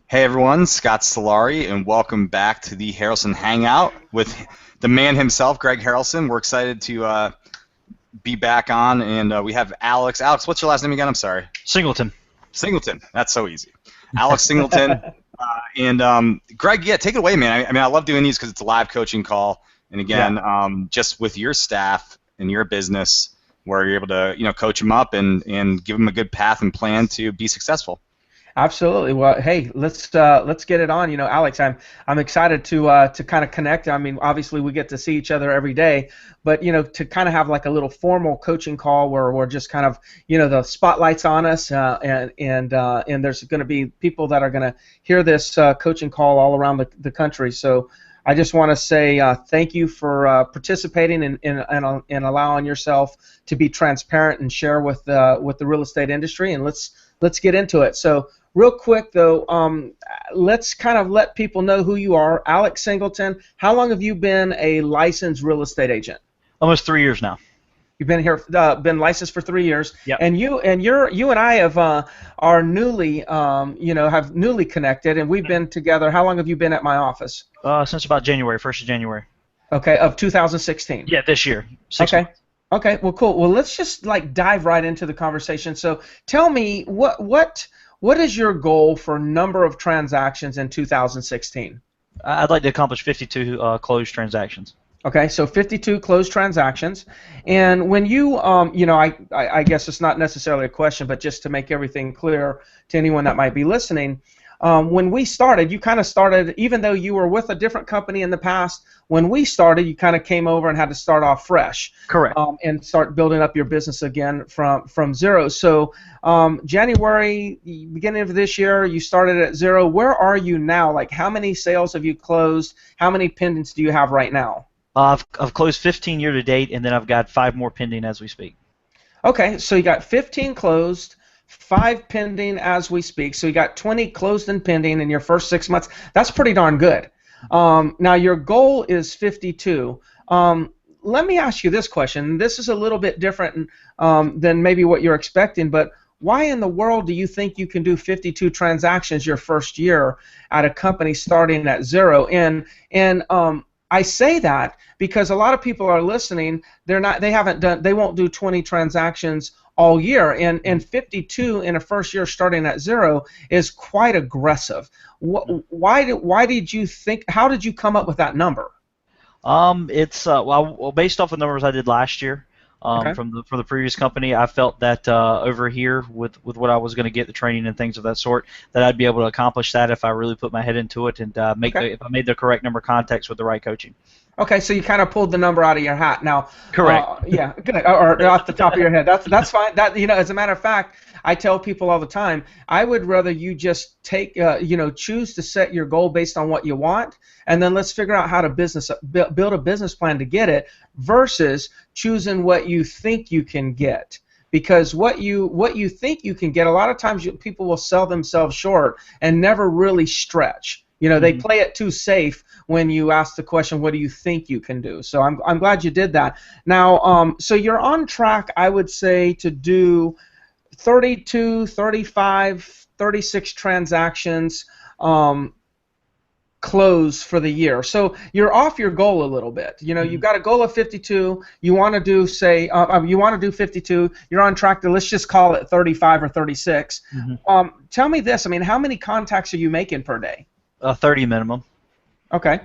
Hey everyone, Scott Sillari, and welcome back to the Harrelson Hangout with the man himself, Greg Harrelson. We're excited to be back on, and we have Alex. Alex, what's your last name again? I'm sorry. Singleton. Singleton. That's so easy. Alex Singleton. And Greg, yeah, take it away, man. I mean, I love doing these because it's a live coaching call, and again, just with your staff and your business, where you're able to, coach them up and give them a good path and plan to be successful. Absolutely. Well, hey, let's get it on. Alex, I'm excited to kind of connect. I mean, obviously we get to see each other every day, but to kind of have like a little formal coaching call where we're just kind of the spotlight's on us, and there's going to be people that are going to hear this coaching call all around the country. So I just want to say thank you for participating and allowing yourself to be transparent and share with the real estate industry, and let's get into it. So real quick though, let's kind of let people know who you are. Alex Singleton, how long have you been a licensed real estate agent? Almost 3 years now. You've been here, been licensed for 3 years. Yep. And you and I are newly, have newly connected, and we've been together. How long have you been at my office? Since about January, 1st of January. Okay, of 2016. Yeah, this year. 6 Okay. months. Okay. Well, cool. Well, let's just like dive right into the conversation. So, tell me what is your goal for number of transactions in 2016? I'd like to accomplish 52 closed transactions. Okay, so 52 closed transactions, and when I guess it's not necessarily a question, but just to make everything clear to anyone that might be listening, when we started, you kind of started, even though you were with a different company in the past, when we started, you kind of came over and had to start off fresh. Correct. And start building up your business again from zero. So January, beginning of this year, you started at zero. Where are you now? Like, how many sales have you closed? How many pendings do you have right now? I've closed 15 year to date, and then I've got 5 more pending as we speak. Okay, so you got 15 closed, 5 pending as we speak. So you got 20 closed and pending in your first 6 months. That's pretty darn good. Now your goal is 52. Let me ask you this question. This is a little bit different than maybe what you're expecting, but why in the world do you think you can do 52 transactions your first year at a company starting at zero? And I say that because a lot of people are listening. They won't do 20 transactions all year, and 52 in a first year starting at zero is quite aggressive. Why did you think? How did you come up with that number? It's well, based off of numbers I did last year. Okay. From the previous company, I felt that over here with what I was going to get, the training and things of that sort, that I'd be able to accomplish that if I really put my head into it and if I made the correct number of contacts with the right coaching. Okay, so you kind of pulled the number out of your hat. Now, correct. Yeah, good. Or off the top of your head. That's fine. As a matter of fact, I tell people all the time, I would rather you just take, choose to set your goal based on what you want, and then let's figure out how to build a business plan to get it, versus choosing what you think you can get. Because what you think you can get, a lot of times people will sell themselves short and never really stretch. They play it too safe when you ask the question, what do you think you can do? So I'm glad you did that. Now, so you're on track, I would say, to do 32, 35, 36 transactions close for the year. So you're off your goal a little bit. You've got a goal of 52. You want to do, say, you want to do 52. You're on track to, let's just call it 35 or 36. Tell me this. I mean, how many contacts are you making per day? 30 minimum. Okay.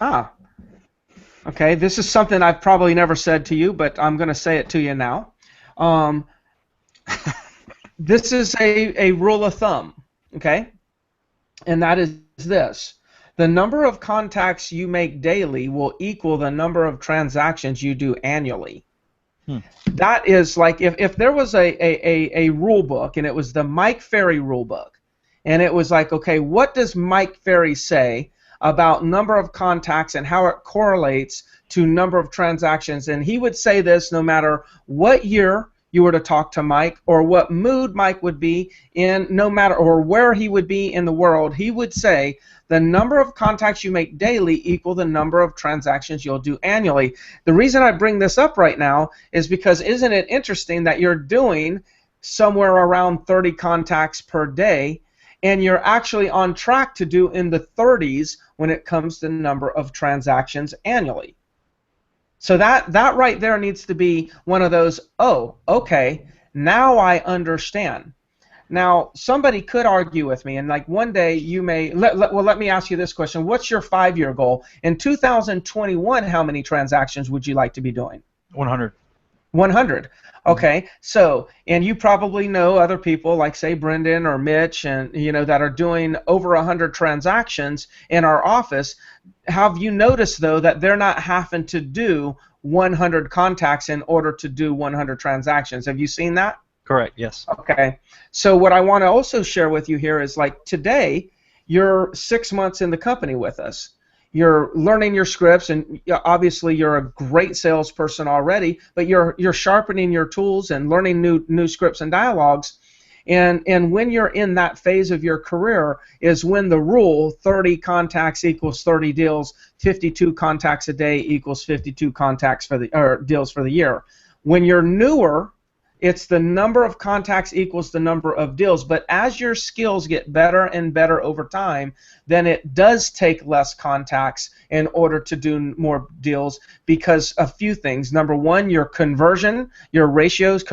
Okay. This is something I've probably never said to you, but I'm going to say it to you now. This is a rule of thumb, okay? And that is this. The number of contacts you make daily will equal the number of transactions you do annually. That is like if there was a rule book, and it was the Mike Ferry rule book, and it was like, okay, what does Mike Ferry say about number of contacts and how it correlates to number of transactions? And he would say this no matter what year you were to talk to Mike, or what mood Mike would be in, no matter, or where he would be in the world, he would say the number of contacts you make daily equal the number of transactions you'll do annually. The reason I bring this up right now is because isn't it interesting that you're doing somewhere around 30 contacts per day, and you're actually on track to do in the 30s when it comes to number of transactions annually. So that right there needs to be one of those, oh, okay, now I understand. Now, somebody could argue with me, and like one day you may, let me ask you this question. What's your 5-year goal? In 2021, how many transactions would you like to be doing? 100. 100. Okay, so, and you probably know other people like, say, Brendan or Mitch, and that are doing over 100 transactions in our office. Have you noticed, though, that they're not having to do 100 contacts in order to do 100 transactions? Have you seen that? Correct, yes. Okay, so what I want to also share with you here is, like, today, you're 6 months in the company with us. You're learning your scripts, and obviously you're a great salesperson already, but you're sharpening your tools and learning new scripts and dialogues. And when you're in that phase of your career is when the rule 30 contacts equals 30 deals, 52 contacts a day equals 52 contacts deals for the year. When you're newer, it's the number of contacts equals the number of deals. But as your skills get better and better over time, then it does take less contacts in order to do more deals, because a few things. Number one, your conversion ratios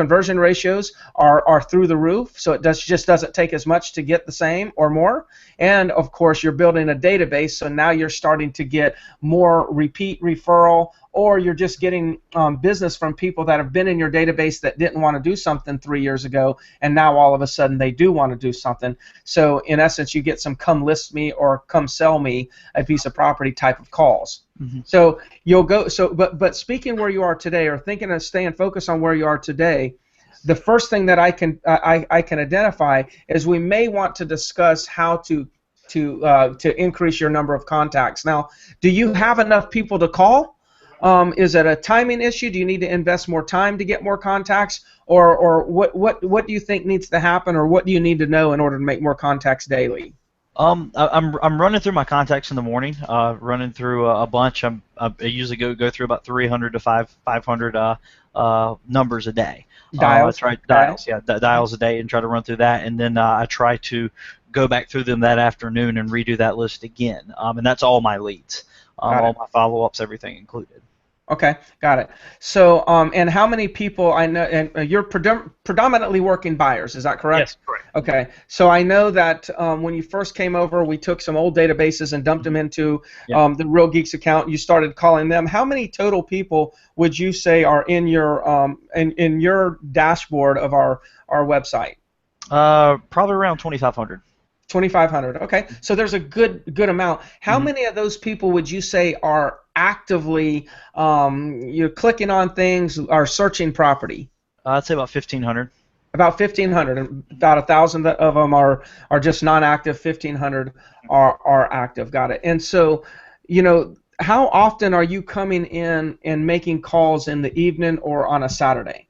are through the roof, so it just doesn't take as much to get the same or more. And of course, you're building a database, so now you're starting to get more repeat referral, or you're just getting business from people that have been in your database that didn't want to do something 3 years ago, and now all of a sudden they do want to do something. So in essence, you get some come list me or come sell me a piece of property type of calls. Mm-hmm. So you'll go. So, but speaking where you are today, or thinking of staying focused on where you are today, the first thing that I can identify is we may want to discuss how to increase your number of contacts. Now, do you have enough people to call? Is it a timing issue? Do you need to invest more time to get more contacts, or what do you think needs to happen, or what do you need to know in order to make more contacts daily? I'm running through my contacts in the morning, running through a bunch. I usually go through about 300 to 500 numbers a day. Dials. Dials, yeah, dials a day, and try to run through that, and then I try to go back through them that afternoon and redo that list again. And that's all my leads, all my follow-ups, everything included. Okay, got it. So, and how many people I know, and you're predominantly working buyers, is that correct? Yes, correct. Okay, so I know that when you first came over, we took some old databases and dumped them into the Real Geeks account. You started calling them. How many total people would you say are in your in your dashboard of our website? Probably around 2,500. 2,500. Okay, so there's a good amount. How many of those people would you say are actively you're clicking on things, are searching property? I'd say about 1,500. About 1,500, and about 1,000 of them are just non-active. 1,500 are active. Got it. And so, how often are you coming in and making calls in the evening or on a Saturday?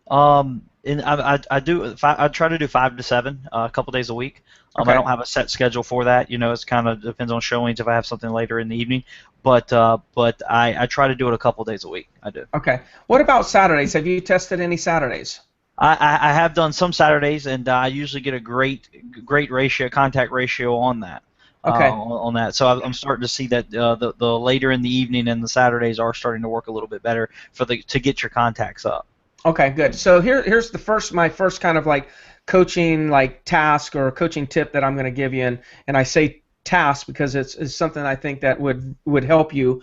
And I try to do 5 to 7 a couple days a week. Okay. I don't have a set schedule for that. It's kind of depends on showings if I have something later in the evening. But I try to do it a couple days a week. I do. Okay. What about Saturdays? Have you tested any Saturdays? I have done some Saturdays, and I usually get a great contact ratio on that. Okay. On that, so I'm starting to see that the later in the evening and the Saturdays are starting to work a little bit better to get your contacts up. Okay, good. So here's my first kind of like coaching task or coaching tip that I'm going to give you, and I say task because it's something I think that would help you,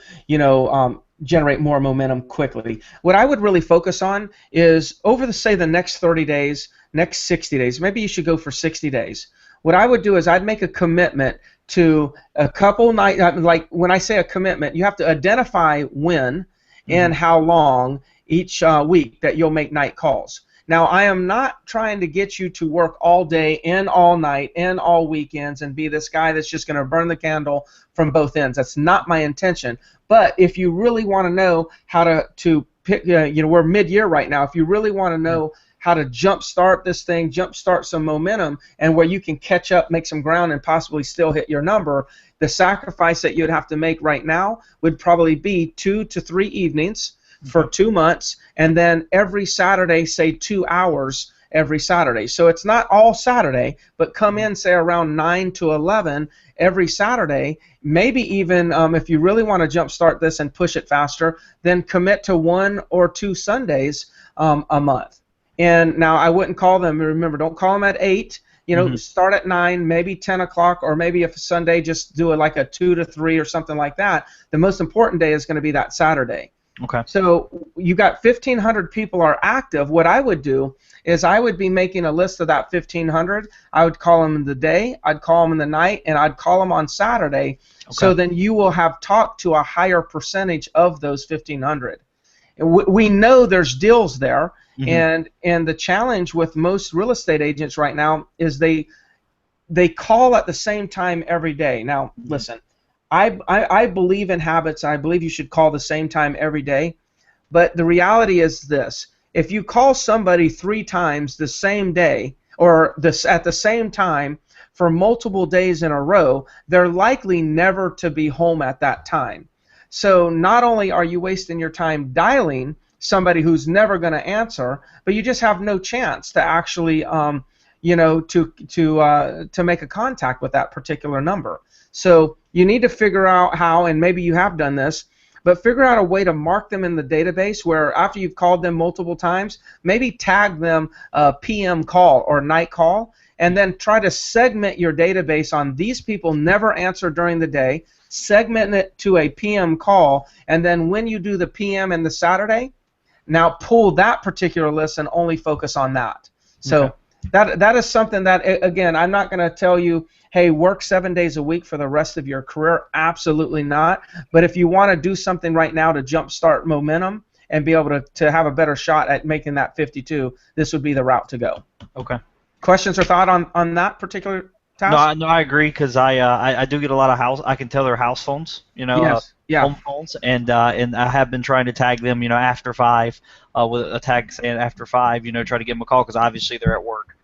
generate more momentum quickly. What I would really focus on is over the next 30 days, next 60 days. Maybe you should go for 60 days. What I would do is I'd make a commitment to a couple nights. Like when I say a commitment, you have to identify when and how long each week that you'll make night calls. Now, I am not trying to get you to work all day and all night and all weekends and be this guy that's just going to burn the candle from both ends. That's not my intention. But if you really want to know how to pick, we're mid-year right now. If you really want to know how to jumpstart this thing, jumpstart some momentum, and where you can catch up, make some ground, and possibly still hit your number, the sacrifice that you'd have to make right now would probably be 2 to 3 evenings for 2 months, and then every Saturday, say 2 hours, every Saturday. So it's not all Saturday, but come in, say, around 9 to 11 every Saturday. Maybe even if you really want to jumpstart this and push it faster, then commit to 1 or 2 Sundays a month. And now I wouldn't call them, remember, don't call them at 8. You know, start at 9, maybe 10 o'clock, or maybe if Sunday, just do it like a 2 to 3 or something like that. The most important day is going to be that Saturday. Okay. So you got 1,500 people are active. What I would do is I would be making a list of that 1,500. I would call them in the day, I'd call them in the night, and I'd call them on Saturday. Okay. So then you will have talked to a higher percentage of those 1,500. We know there's deals there. And the challenge with most real estate agents right now is they call at the same time every day. Now, listen, I believe in habits. I believe you should call the same time every day. But the reality is this. If you call somebody 3 times the same day or at the same time for multiple days in a row, they're likely never to be home at that time. So not only are you wasting your time dialing somebody who's never going to answer, but you just have no chance to actually, you know, to make a contact with that particular number. So you need to figure out how, and maybe you have done this, but figure out a way to mark them in the database where after you've called them multiple times, maybe tag them a PM call or night call, and then try to segment your database on these people never answer during the day, segment it to a PM call, and then when you do the PM and the Saturday, now pull that particular list and only focus on that. So that is something that, again, I'm not going to tell you, hey, work 7 days a week for the rest of your career. Absolutely not. But if you want to do something right now to jumpstart momentum and be able to have a better shot at making that 52, this would be the route to go. Okay. Questions or thought on that particular task? No, I agree, because I do get a lot of I can tell they're house phones, you know, home phones, and I have been trying to tag them, you know, after 5, with a tag saying after 5, you know, try to give them a call because obviously they're at work.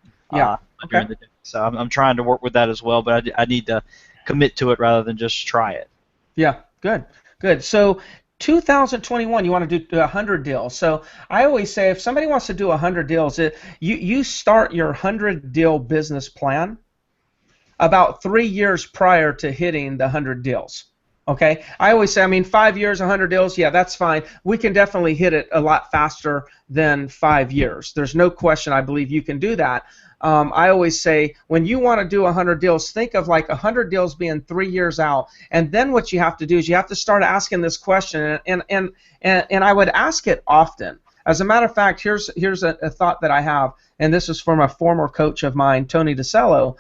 During the day. So I'm trying to work with that as well, but I need to commit to it rather than just try it. Yeah, good. So 2021, you want to do 100 deals. So I always say if somebody wants to do 100 deals, you start your 100 deal business plan about 3 years prior to hitting the 100 deals. Okay? I always say, I mean, 5 years, 100 deals, yeah, that's fine. We can definitely hit it a lot faster than 5 years. There's no question I believe you can do that. I always say when you want to do 100 deals, think of like 100 deals being 3 years out, and then what you have to do is you have to start asking this question, and I would ask it often. As a matter of fact, here's a thought that I have, and this is from a former coach of mine, Tony DeCello,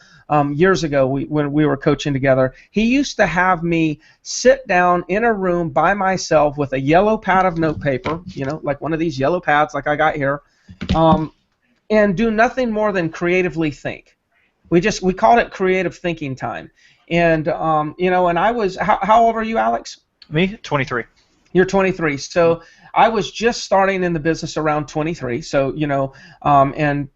years ago when we were coaching together. He used to have me sit down in a room by myself with a yellow pad of notepaper, you know, like one of these yellow pads like I got here, and do nothing more than creatively think. We called it creative thinking time. And you know, and I was how old are you, Alex? Me, 23. You're 23. So I was just starting in the business around 23. So you know, and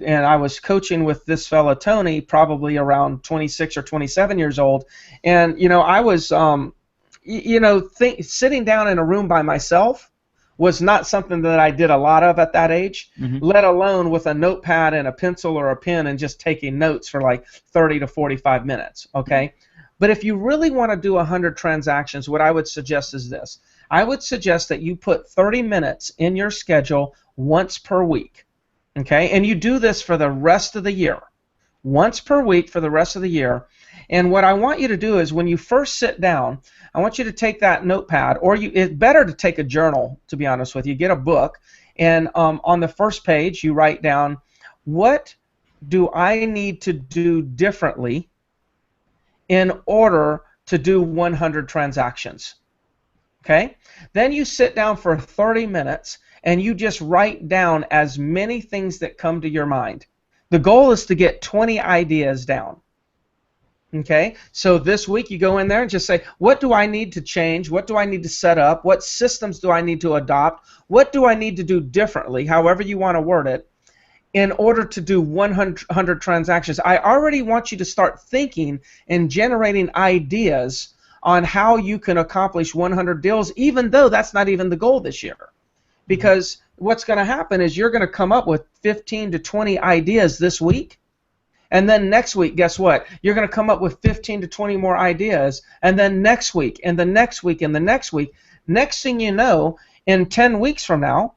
I was coaching with this fella Tony probably around 26 or 27 years old. And you know, I was you know, sitting down in a room by myself was not something that I did a lot of at that age, let alone with a notepad and a pencil or a pen and just taking notes for like 30 to 45 minutes, okay? But if you really want to do 100 transactions, what I would suggest is this. I would suggest that you put 30 minutes in your schedule once per week, okay? And you do this for the rest of the year, once per week for the rest of the year. And what I want you to do is when you first sit down, I want you to take that notepad, or it's better to take a journal, to be honest with you. Get a book, and on the first page you write down, what do I need to do differently in order to do 100 transactions? Okay? Then you sit down for 30 minutes and you just write down as many things that come to your mind. The goal is to get 20 ideas down. Okay, so this week you go in there and just say, what do I need to change? What do I need to set up? What systems do I need to adopt? What do I need to do differently, however you want to word it, in order to do 100 transactions? I already want you to start thinking and generating ideas on how you can accomplish 100 deals, even though that's not even the goal this year. Because what's going to happen is you're going to come up with 15 to 20 ideas this week. And then next week, guess what? You're going to come up with 15 to 20 more ideas. And then next week, and the next week, and the next week. Next thing you know, in 10 weeks from now,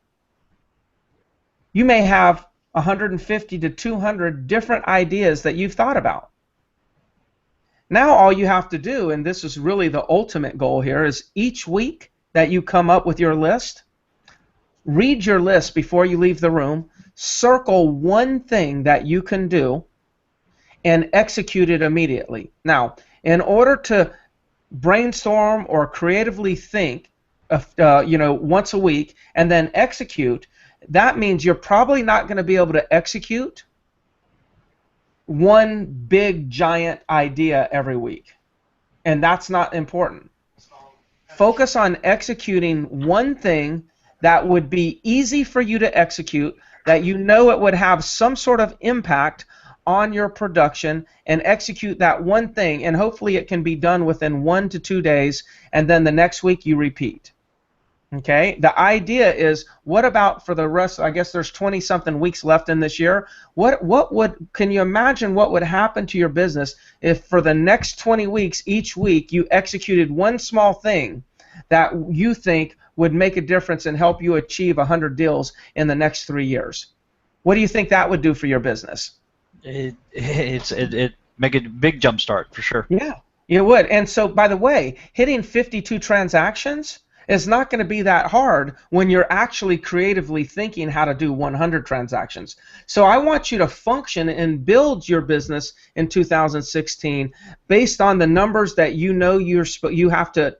you may have 150 to 200 different ideas that you've thought about. Now all you have to do, and this is really the ultimate goal here, is each week that you come up with your list, read your list before you leave the room, circle one thing that you can do, and execute it immediately. Now, in order to brainstorm or creatively think, once a week and then execute, that means you're probably not going to be able to execute one big giant idea every week, and that's not important. Focus on executing one thing that would be easy for you to execute, that you know it would have some sort of impact on your production, and execute that one thing, and hopefully it can be done within 1 to 2 days, and then the next week you repeat. Okay, the idea is, what about for the rest? I guess there's 20-something weeks left in this year. Can you imagine what would happen to your business if for the next 20 weeks, each week, you executed one small thing that you think would make a difference and help you achieve 100 deals in the next 3 years? What do you think that would do for your business? It make a big jump start for sure. Yeah, it would. And so, by the way, hitting 52 transactions is not going to be that hard when you're actually creatively thinking how to do 100 transactions. So I want you to function and build your business in 2016 based on the numbers that you know you have to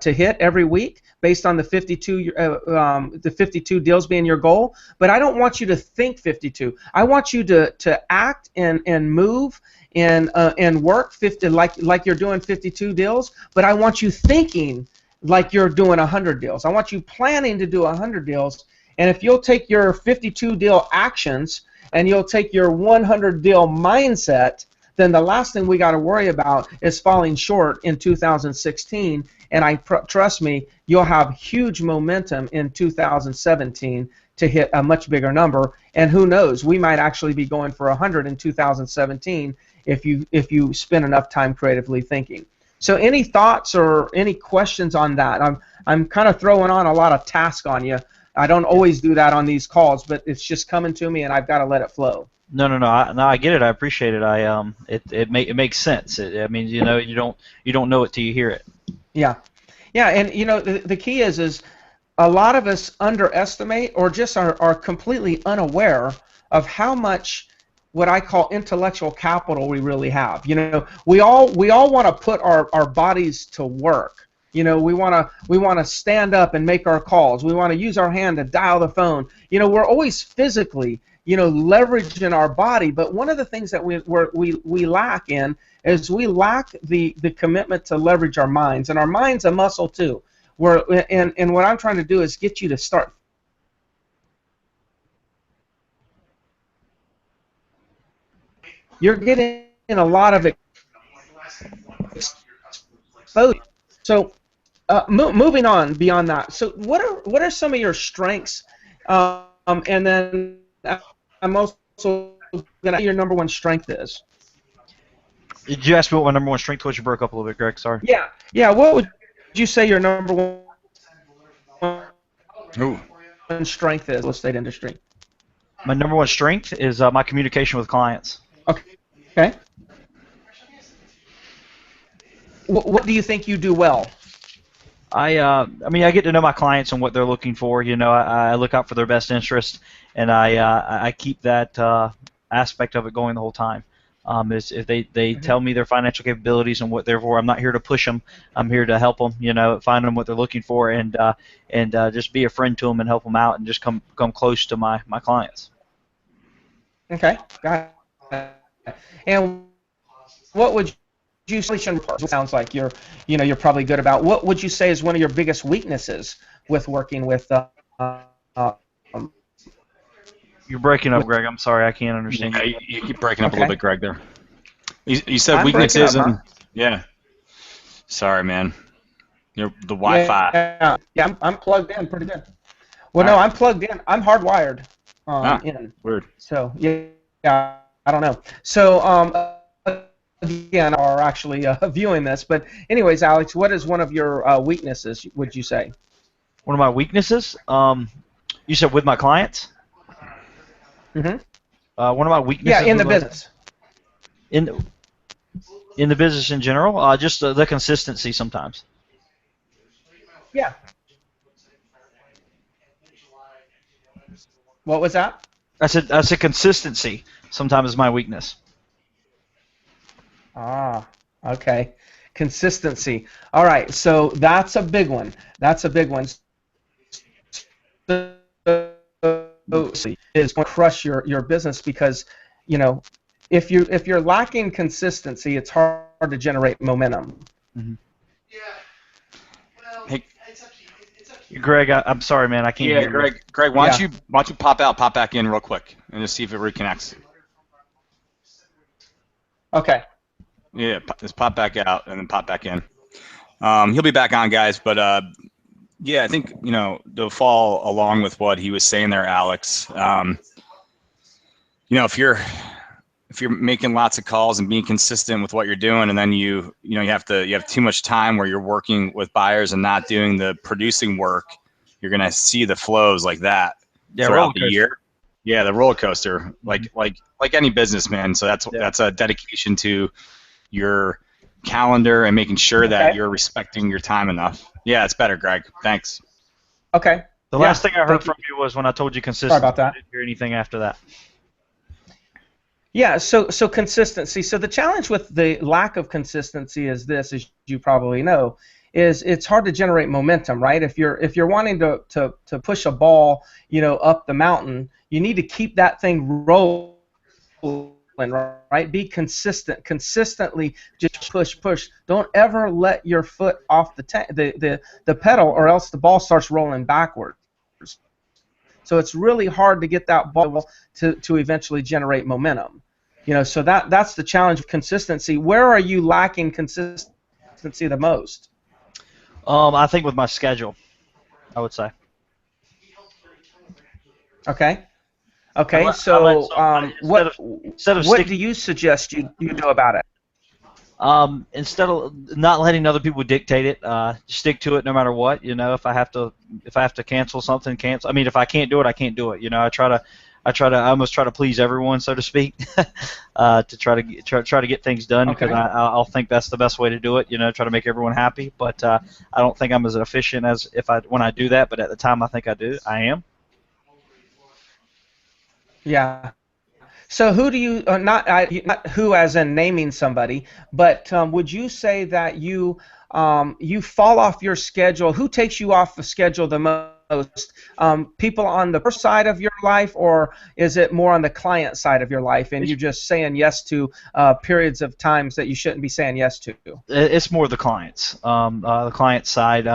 hit every week, based on the 52 deals being your goal. But I don't want you to think 52. I want you to act and move and work 50 like you're doing 52 deals. But I want you thinking like you're doing 100 deals. I want you planning to do 100 deals. And if you'll take your 52 deal actions and you'll take your 100 deal mindset, then the last thing we got to worry about is falling short in 2016. And trust me, you'll have huge momentum in 2017 to hit a much bigger number. And who knows, we might actually be going for 100 in 2017 if you spend enough time creatively thinking. So any thoughts or any questions on that? I'm kind of throwing on a lot of task on you. I don't always do that on these calls, but it's just coming to me, and I've got to let it flow. No. I get it. I appreciate it. It makes sense. I mean, you don't know it till you hear it. Yeah, and the key is a lot of us underestimate or just are completely unaware of how much what I call intellectual capital we really have. We all want to put our bodies to work. We want to stand up and make our calls. We want to use our hand to dial the phone. We're always physically, leveraging our body. But one of the things that we lack in is we lack the commitment to leverage our minds, and our mind's a muscle too. And what I'm trying to do is get you to start. You're getting a lot of exposure. So moving on beyond that. So what are some of your strengths? And then I'm also going to your number one strength is. Did you ask me what my number one strength was? You broke up a little bit, Greg. Sorry. Yeah. What would you say your number one strength is in the real estate industry? My number one strength is my communication with clients. Okay. What do you think you do well? I mean, I get to know my clients and what they're looking for. I look out for their best interest, and I keep that aspect of it going the whole time. If they tell me their financial capabilities and what they're for, I'm not here to push them. I'm here to help them. Find them what they're looking for, and just be a friend to them and help them out, and just come close to my clients. Okay, got it. And what would you say? Sounds like you're probably good about. What would you say is one of your biggest weaknesses with working with? You're breaking up, Greg. I'm sorry, I can't understand. Yeah, you keep breaking up a little bit, Greg. There. You said weaknesses and yeah. Sorry, man. The Wi-Fi. Yeah, I'm plugged in pretty good. Well, no, I'm plugged in. I'm hardwired in. Weird. So yeah, I don't know. So again, are actually viewing this, but anyways, Alex, what is one of your weaknesses? Would you say? One of my weaknesses? You said with my clients? Mm-hmm. One of my weaknesses. Yeah, in the business. In the business in general, just the consistency sometimes. Yeah. What was that? I said consistency sometimes is my weakness. Ah, okay. Consistency. All right, so that's a big one. That's a big one. So, is going to crush your business because, you know, if you're lacking consistency, it's hard to generate momentum. Mm-hmm. Hey, Greg, I'm sorry, man, I can't hear you. Greg, why don't you pop back in real quick and just see if it reconnects. Okay. Yeah, just pop back out and then pop back in. He'll be back on, guys, but yeah, I think, you know, to fall along with what he was saying there, Alex. You know, if you're making lots of calls and being consistent with what you're doing, and then you have too much time where you're working with buyers and not doing the producing work, you're gonna see the flows like that throughout the year. Yeah, the roller coaster, like any business, man. So that's a dedication to your calendar and making sure that you're respecting your time enough. Yeah, it's better, Greg. Thanks. Okay. The last thing I heard from you was when I told you consistency. Sorry about that. I didn't hear anything after that. Yeah, so consistency. So the challenge with the lack of consistency is this, as you probably know, is it's hard to generate momentum, right? If you're wanting to push a ball, you know, up the mountain, you need to keep that thing rolling, right? Be consistent. Consistently just push. Don't ever let your foot off the pedal, or else the ball starts rolling backwards. So it's really hard to get that ball to eventually generate momentum. You know, so that's the challenge of consistency. Where are you lacking consistency the most? I think with my schedule, I would say. Okay. So what do you suggest you do about it? Instead of not letting other people dictate it, stick to it no matter what. You know, if I have to cancel something, cancel. I mean, if I can't do it, I can't do it. You know, I almost try to please everyone, so to speak, to try to get things done, because I'll think that's the best way to do it. You know, try to make everyone happy. But I don't think I'm as efficient as when I do that. But at the time, I think I am. Yeah. So who do you not who as in naming somebody, but would you say that you fall off your schedule? Who takes you off the schedule the most? People on the first side of your life, or is it more on the client side of your life, and you're just saying yes to periods of times that you shouldn't be saying yes to? It's more the clients. The client side.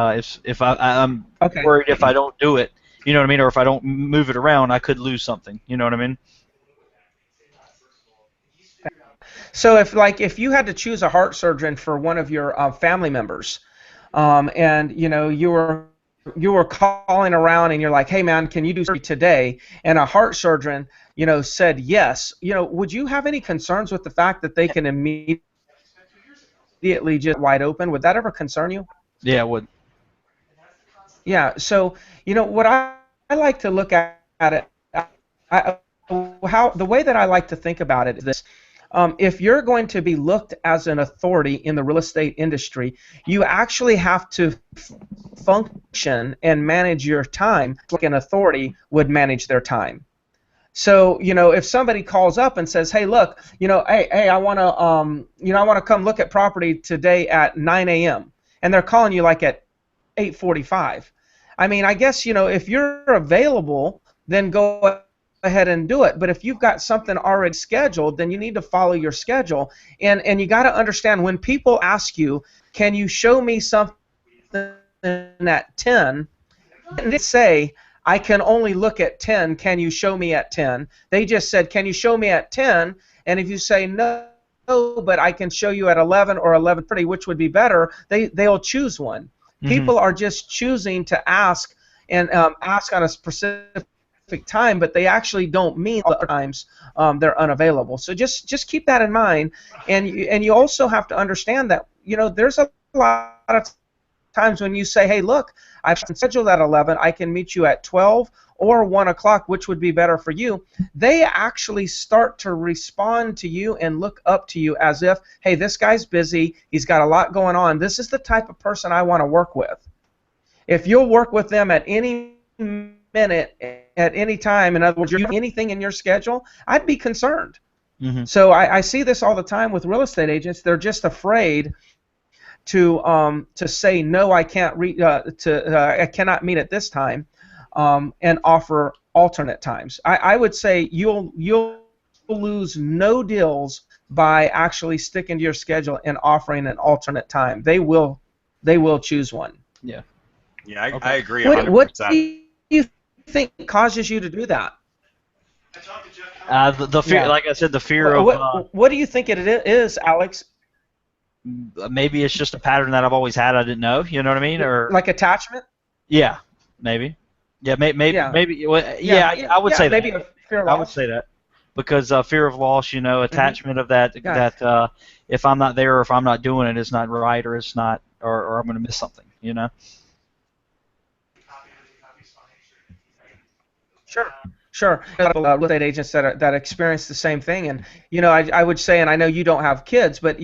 If I'm worried if I don't do it, you know what I mean, or if I don't move it around, I could lose something. You know what I mean? So if you had to choose a heart surgeon for one of your family members, and you know you were calling around and you're like, hey man, can you do surgery today? And a heart surgeon, you know, said yes. You know, would you have any concerns with the fact that they can immediately just wide open? Would that ever concern you? Yeah, it would. Yeah. So you know what I like to look at it. The way that I like to think about it is this. If you're going to be looked as an authority in the real estate industry, you actually have to function and manage your time like an authority would manage their time. So, you know, if somebody calls up and says, "Hey, look, you know, hey, I want to come look at property today at 9 a.m." and they're calling you like at 8:45. I mean, I guess, you know, if you're available, then go ahead and do it. But if you've got something already scheduled, then you need to follow your schedule. And you got to understand, when people ask you, can you show me something at 10, they say, I can only look at 10, can you show me at 10? They just said, can you show me at 10? And if you say no, but I can show you at 11 or 11:30, which would be better, they'll choose one. Mm-hmm. People are just choosing to ask, and ask on a specific time, but they actually don't mean other times they're unavailable. So just keep that in mind, and you also have to understand that there's a lot of times when you say, hey, look, I've scheduled at 11, I can meet you at 12 or 1 o'clock, which would be better for you. They actually start to respond to you and look up to you as if, hey, this guy's busy, he's got a lot going on, this is the type of person I want to work with. If you'll work with them at any minute, at any time, in other words, you're doing anything in your schedule, I'd be concerned. Mm-hmm. So I see this all the time with real estate agents. They're just afraid to say no, I can't I cannot meet at this time, and offer alternate times. I would say you'll lose no deals by actually sticking to your schedule and offering an alternate time. They will choose one. Yeah. Yeah, Okay. I agree 100%. What do you think causes you to do that? The fear, like I said, the fear of. What do you think it is, Alex? Maybe it's just a pattern that I've always had. I didn't know. You know what I mean? Or like attachment? Yeah, maybe. Yeah, maybe. Yeah. Maybe. Well, I would say maybe that. A fear of loss. I would say that because fear of loss. Attachment of that. Yeah. That if I'm not there or if I'm not doing it, it's not right or it's not or I'm going to miss something. Sure. Real estate agents that experience the same thing, and I would say, and I know you don't have kids, but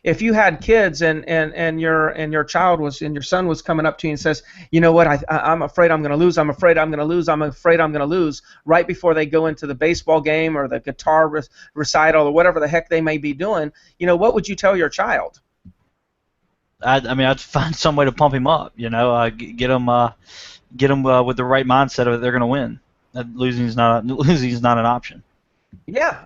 if you had kids and your child was and your son was coming up to you and says, you know what, I'm afraid I'm going to lose, I'm afraid I'm going to lose, I'm afraid I'm going to lose, right before they go into the baseball game or the guitar recital or whatever the heck they may be doing, what would you tell your child? I'd find some way to pump him up. Get him with the right mindset of they're going to win. Losing is not an option. Yeah,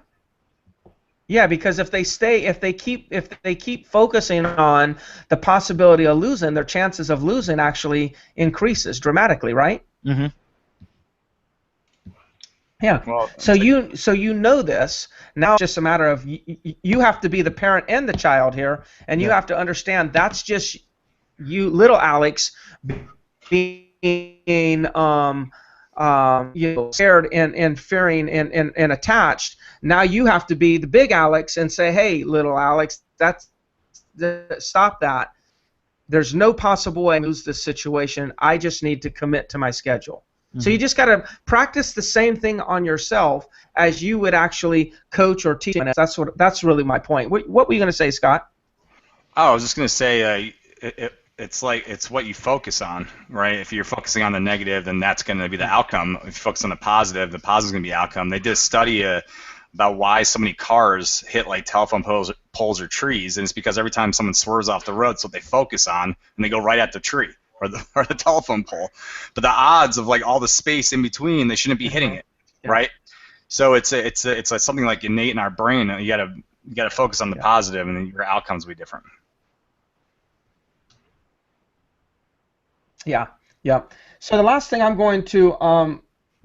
because if they keep focusing on the possibility of losing, their chances of losing actually increases dramatically, right? Mm-hmm. Yeah. Well, so you know this. Now it's just a matter of you have to be the parent and the child here, and you have to understand that's just you, little Alex, being scared and fearing and attached. Now you have to be the big Alex and say, hey, little Alex, stop that. There's no possible way to lose this situation. I just need to commit to my schedule. Mm-hmm. So you just got to practice the same thing on yourself as you would actually coach or teach. That's really my point. What were you going to say, Scott? Oh, I was just going to say it's what you focus on, right? If you're focusing on the negative, then that's going to be the outcome. If you focus on the positive is going to be the outcome. They did a study about why so many cars hit like telephone poles or trees, and it's because every time someone swerves off the road, it's what they focus on, and they go right at the tree or the telephone pole. But the odds of like all the space in between, they shouldn't be hitting it, right? So it's like something like innate in our brain. You gotta focus on the positive, and then your outcomes will be different. Yeah. So the last thing I'm going to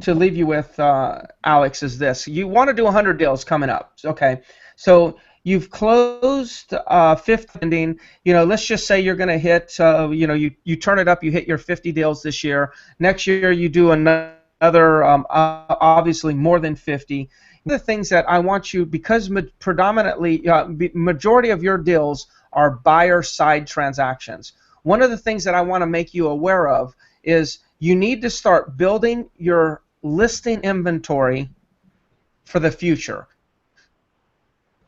leave you with, Alex, is this. You want to do 100 deals coming up, okay? So you've closed 50 ending. Let's just say you're going to hit, you turn it up, you hit your 50 deals this year. Next year you do another, obviously more than 50. The things that I want you, because predominantly, majority of your deals are buyer side transactions. One of the things that I want to make you aware of is you need to start building your listing inventory for the future.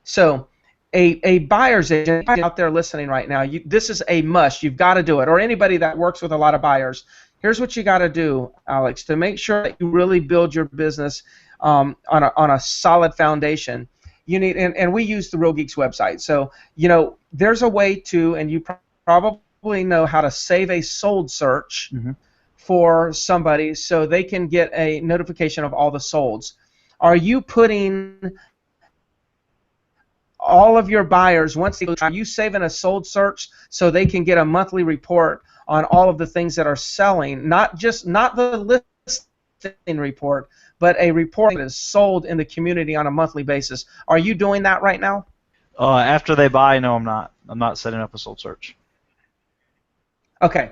So a buyer's agent out there listening right now, this is a must. You've got to do it. Or anybody that works with a lot of buyers. Here's what you got to do, Alex, to make sure that you really build your business on a solid foundation. You need, and we use the Real Geeks website. So, there's a way to, and you probably know how to save a sold search for somebody so they can get a notification of all the solds. Are you putting all of your buyers, are you saving a sold search so they can get a monthly report on all of the things that are selling, not the listing report, but a report that is sold in the community on a monthly basis? Are you doing that right now? After they buy, no, I'm not. I'm not setting up a sold search. Okay.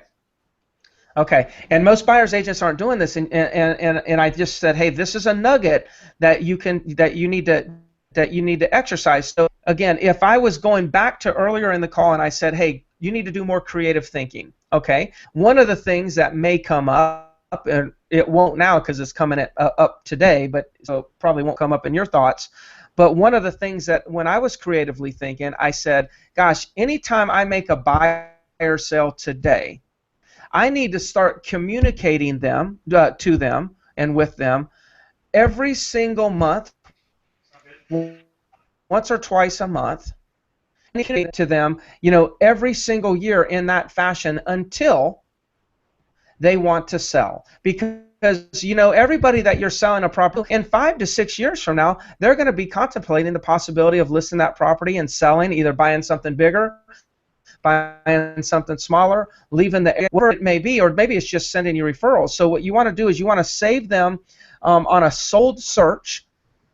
Okay, and most buyers agents aren't doing this, and I just said, hey, this is a nugget that you need to exercise. So again, if I was going back to earlier in the call and I said, hey, you need to do more creative thinking. Okay, one of the things that may come up, and it won't now because it's coming up today, but so probably won't come up in your thoughts. But one of the things that when I was creatively thinking, I said, gosh, anytime I make a buy or sell today, I need to start communicating to them and with them every single month, once or twice a month, to them, every single year in that fashion until they want to sell. Because everybody that you're selling a property, in 5 to 6 years from now, they're going to be contemplating the possibility of listing that property and selling, either buying something bigger, buying something smaller, leaving the area, whatever it may be, or maybe it's just sending you referrals. So what you want to do is you want to save them on a sold search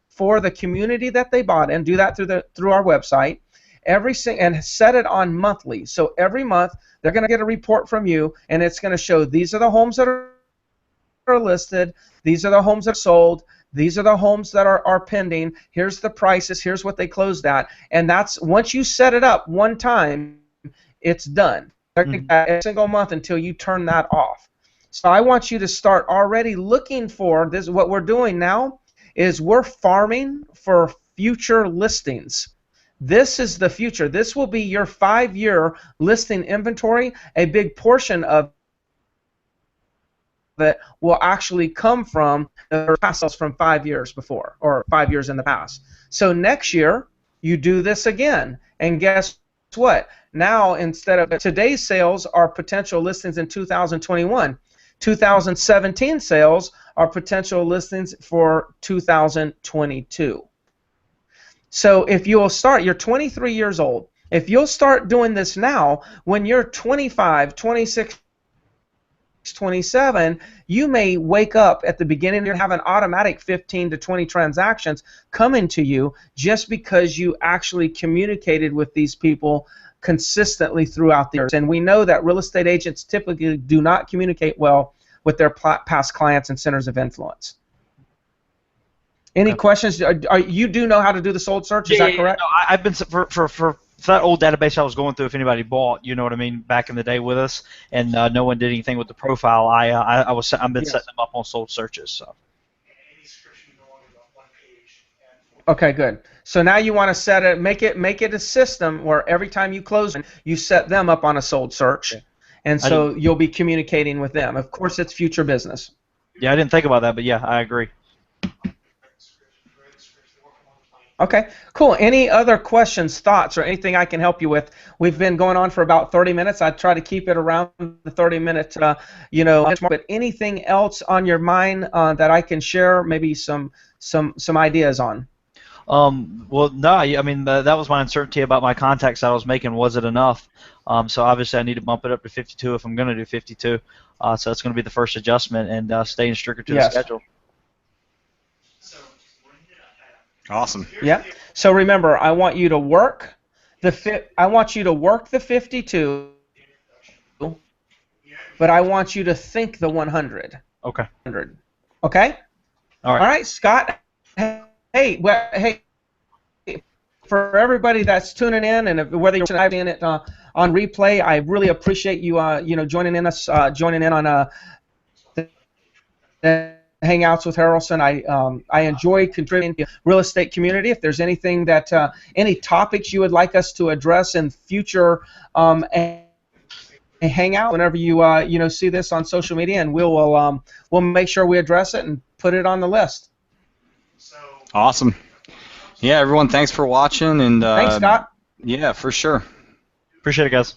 for the community that they bought in. Do that through our website. And set it on monthly. So every month they're going to get a report from you, and it's going to show these are the homes that are listed, these are the homes that are sold, these are the homes that are pending, here's the prices, here's what they closed at. And that's, once you set it up one time, it's done. Every single month until you turn that off. So I want you to start already looking for this. What we're doing now is we're farming for future listings. This is the future. This will be your 5-year listing inventory. A big portion of it will actually come from the past sales from 5 years before, or 5 years in the past. So next year, you do this again. And guess what? Now, instead of today's sales are potential listings in 2021. 2017 sales are potential listings for 2022. So if you'll start, you're 23 years old. If you'll start doing this now, when you're 25, 26, 27, you may wake up at the beginning and have an automatic 15 to 20 transactions coming to you just because you actually communicated with these people consistently throughout the years. And we know that real estate agents typically do not communicate well with their past clients and centers of influence. Any questions? You do know how to do the sold search? Is that correct? No, I've been for that old database I was going through. If anybody bought, you know what I mean, back in the day with us, and no one did anything with the setting them up on sold searches. So. Okay, good. So now you want to set it, make it a system where every time you close, you set them up on a sold search, and so you'll be communicating with them. Of course, it's future business. Yeah, I didn't think about that, but yeah, I agree. Okay, cool. Any other questions, thoughts, or anything I can help you with? We've been going on for about 30 minutes. I try to keep it around the 30-minute, but anything else on your mind that I can share, maybe some ideas on? Well, no, I mean, that was my uncertainty about my contacts I was making. Was it enough? So obviously I need to bump it up to 52 if I'm going to do 52. So that's going to be the first adjustment, and staying stricter to the schedule. Awesome. Yeah. So remember, I want you to work the 52, but I want you to think the 100. Okay. Okay. All right, Scott. Hey, for everybody that's tuning in, and whether you're seeing it on replay, I really appreciate you joining in on the Hangouts with Harrelson. I enjoy contributing to the real estate community. If there's anything that any topics you would like us to address in future hangout, whenever you see this on social media, and we'll make sure we address it and put it on the list. Awesome. Yeah, everyone, thanks for watching, and thanks, Scott. Yeah, for sure. Appreciate it, guys.